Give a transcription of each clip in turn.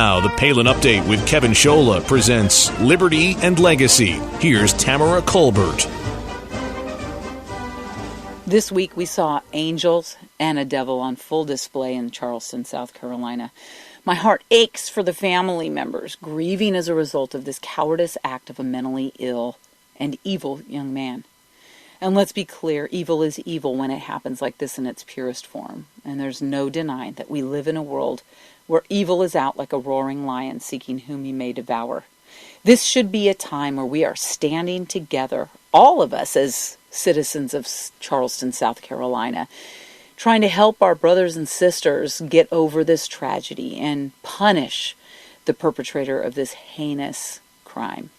Now, the Palin Update with Kevin Scholla presents Liberty and Legacy. Here's Tamara Colbert. This week we saw angels and a devil on full display in Charleston, South Carolina. My heart aches for the family members grieving as a result of this cowardice act of a mentally ill and evil young man. And let's be clear, evil is evil when it happens like this in its purest form. And there's no denying that we live in a world where evil is out like a roaring lion seeking whom he may devour. This should be a time where we are standing together, all of us as citizens of Charleston, South Carolina, trying to help our brothers and sisters get over this tragedy and punish the perpetrator of this heinous crime.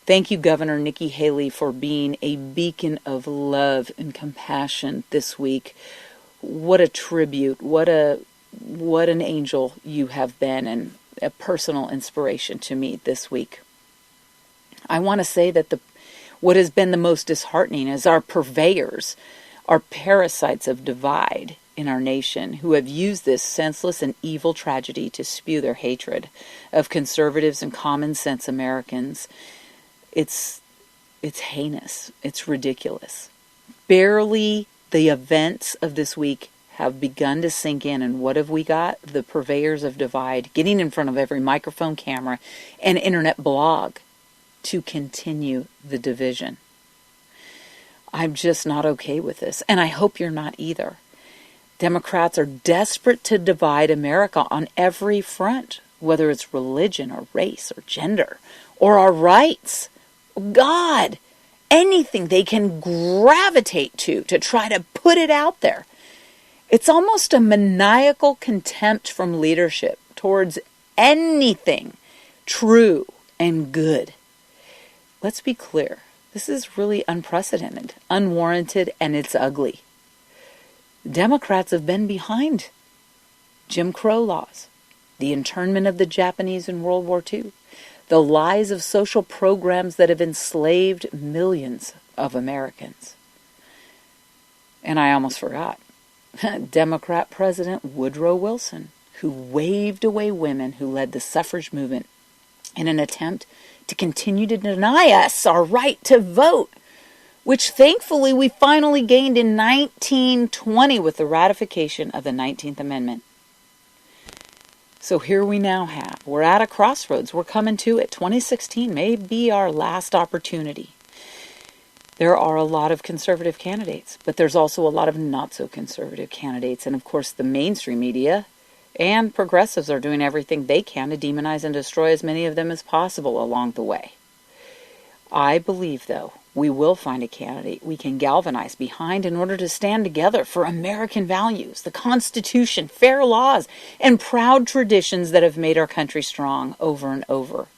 Thank you, Governor Nikki Haley, for being a beacon of love and compassion this week. What a tribute, what an angel you have been, and a personal inspiration to me this week. I want to say that what has been the most disheartening is our purveyors, our parasites of divide in our nation, who have used this senseless and evil tragedy to spew their hatred of conservatives and common sense Americans. It's heinous. It's ridiculous. Barely the events of this week have begun to sink in, and what have we got? The purveyors of divide getting in front of every microphone, camera, and internet blog to continue the division. I'm just not okay with this, and I hope you're not either. Democrats are desperate to divide America on every front, whether it's religion or race or gender or our rights. God, anything they can gravitate to try to put it out there. It's almost a maniacal contempt from leadership towards anything true and good. Let's be clear. This is really unprecedented, unwarranted, and it's ugly. Democrats have been behind Jim Crow laws, the internment of the Japanese in World War II, the lies of social programs that have enslaved millions of Americans. And I almost forgot. Democrat President Woodrow Wilson, who waved away women who led the suffrage movement in an attempt to continue to deny us our right to vote, which thankfully we finally gained in 1920 with the ratification of the 19th Amendment. So here we now have, we're at a crossroads, we're coming to it. 2016 may be our last opportunity. There are a lot of conservative candidates, but there's also a lot of not so conservative candidates. And of course the mainstream media and progressives are doing everything they can to demonize and destroy as many of them as possible along the way. I believe, though, we will find a candidate we can galvanize behind in order to stand together for American values, the Constitution, fair laws, and proud traditions that have made our country strong over and over.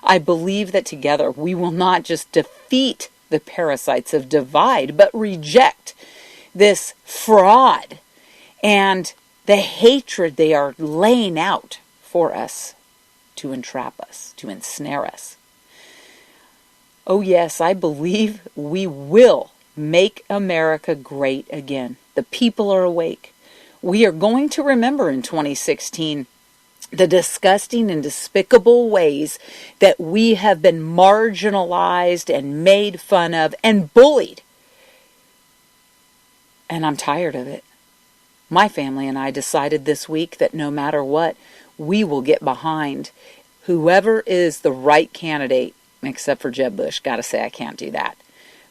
I believe that together we will not just defeat the parasites of divide, but reject this fraud and the hatred they are laying out for us to entrap us, to ensnare us. Oh yes, I believe we will make America great again. The people are awake. We are going to remember in 2016 the disgusting and despicable ways that we have been marginalized and made fun of and bullied. And I'm tired of it. My family and I decided this week that no matter what, we will get behind whoever is the right candidate, except for Jeb Bush. Gotta say, I can't do that.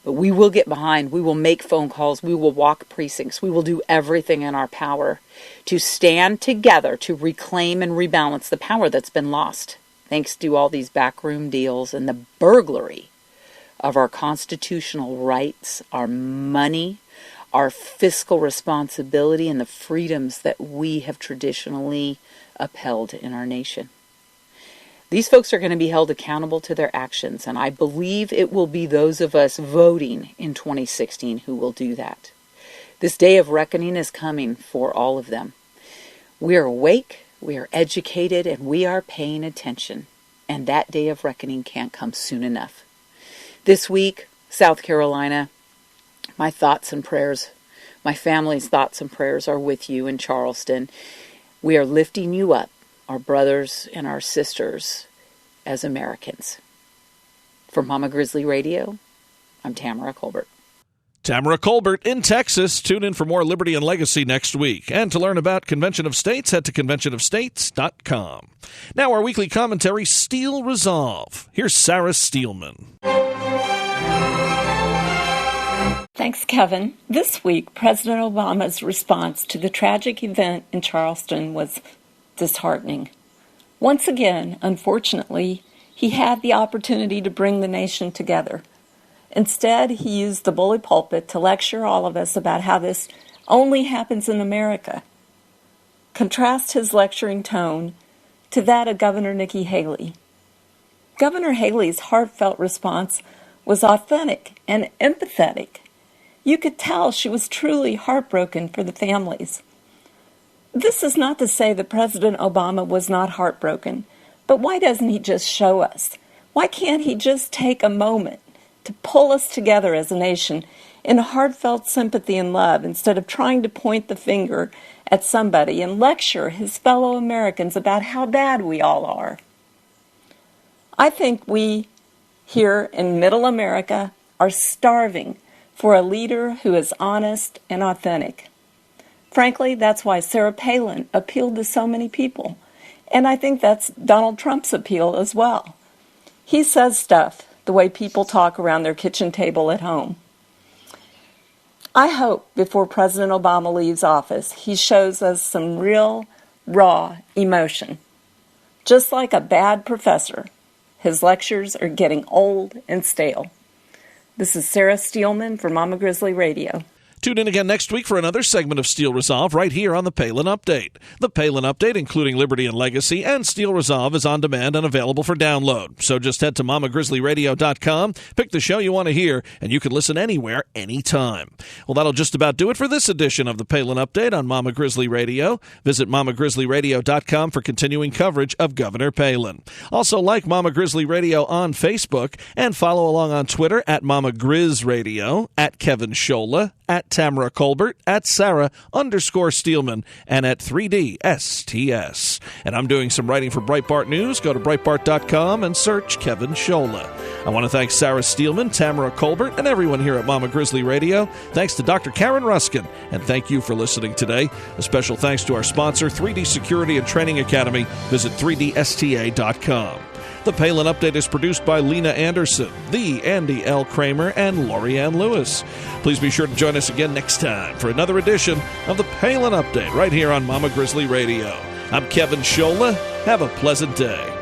But we will get behind. We will make phone calls. We will walk precincts. We will do everything in our power to stand together to reclaim and rebalance the power that's been lost, thanks to all these backroom deals and the burglary of our constitutional rights, our money, our fiscal responsibility, and the freedoms that we have traditionally upheld in our nation. These folks are going to be held accountable to their actions, and I believe it will be those of us voting in 2016 who will do that. This day of reckoning is coming for all of them. We are awake, we are educated, and we are paying attention, and that day of reckoning can't come soon enough. This week, South Carolina, my thoughts and prayers, my family's thoughts and prayers are with you in Charleston. We are lifting you up. our brothers and our sisters as Americans. For Mama Grizzly Radio, I'm Tamara Colbert. Tamara Colbert in Texas. Tune in for more Liberty and Legacy next week. And to learn about Convention of States, head to conventionofstates.com. Now our weekly commentary, Steel Resolve. Here's Sarah Steelman. Thanks, Kevin. This week, President Obama's response to the tragic event in Charleston was disheartening. Once again, unfortunately, he had the opportunity to bring the nation together. Instead, he used the bully pulpit to lecture all of us about how this only happens in America. Contrast his lecturing tone to that of Governor Nikki Haley. Governor Haley's heartfelt response was authentic and empathetic. You could tell she was truly heartbroken for the families. This is not to say that President Obama was not heartbroken, but why doesn't he just show us? Why can't he just take a moment to pull us together as a nation in heartfelt sympathy and love instead of trying to point the finger at somebody and lecture his fellow Americans about how bad we all are? I think we here in Middle America are starving for a leader who is honest and authentic. Frankly, that's why Sarah Palin appealed to so many people. And I think that's Donald Trump's appeal as well. He says stuff the way people talk around their kitchen table at home. I hope before President Obama leaves office, he shows us some real, raw emotion. Just like a bad professor, his lectures are getting old and stale. This is Sarah Steelman for Mama Grizzly Radio. Tune in again next week for another segment of Steel Resolve right here on the Palin Update. The Palin Update, including Liberty and Legacy and Steel Resolve, is on demand and available for download. So just head to mamagrizzlyradio.com, pick the show you want to hear, and you can listen anywhere, anytime. Well, that'll just about do it for this edition of the Palin Update on Mama Grizzly Radio. Visit mamagrizzlyradio.com for continuing coverage of Governor Palin. Also like Mama Grizzly Radio on Facebook and follow along on Twitter at Mama Grizz Radio, at Kevin Scholla, at Tamara Colbert, at Sarah_Steelman, and at 3DSTS. And I'm doing some writing for Breitbart News. Go to Breitbart.com and search Kevin Scholla. I want to thank Sarah Steelman, Tamara Colbert, and everyone here at Mama Grizzly Radio. Thanks to Dr. Karen Ruskin, and thank you for listening today. A special thanks to our sponsor, 3D Security and Training Academy. Visit 3DSTA.com. The Palin Update is produced by Lena Anderson, the Andy L. Kramer, and Lori Ann Lewis. Please be sure to join us again next time for another edition of the Palin Update right here on Mama Grizzly Radio. I'm Kevin Scholla. Have a pleasant day.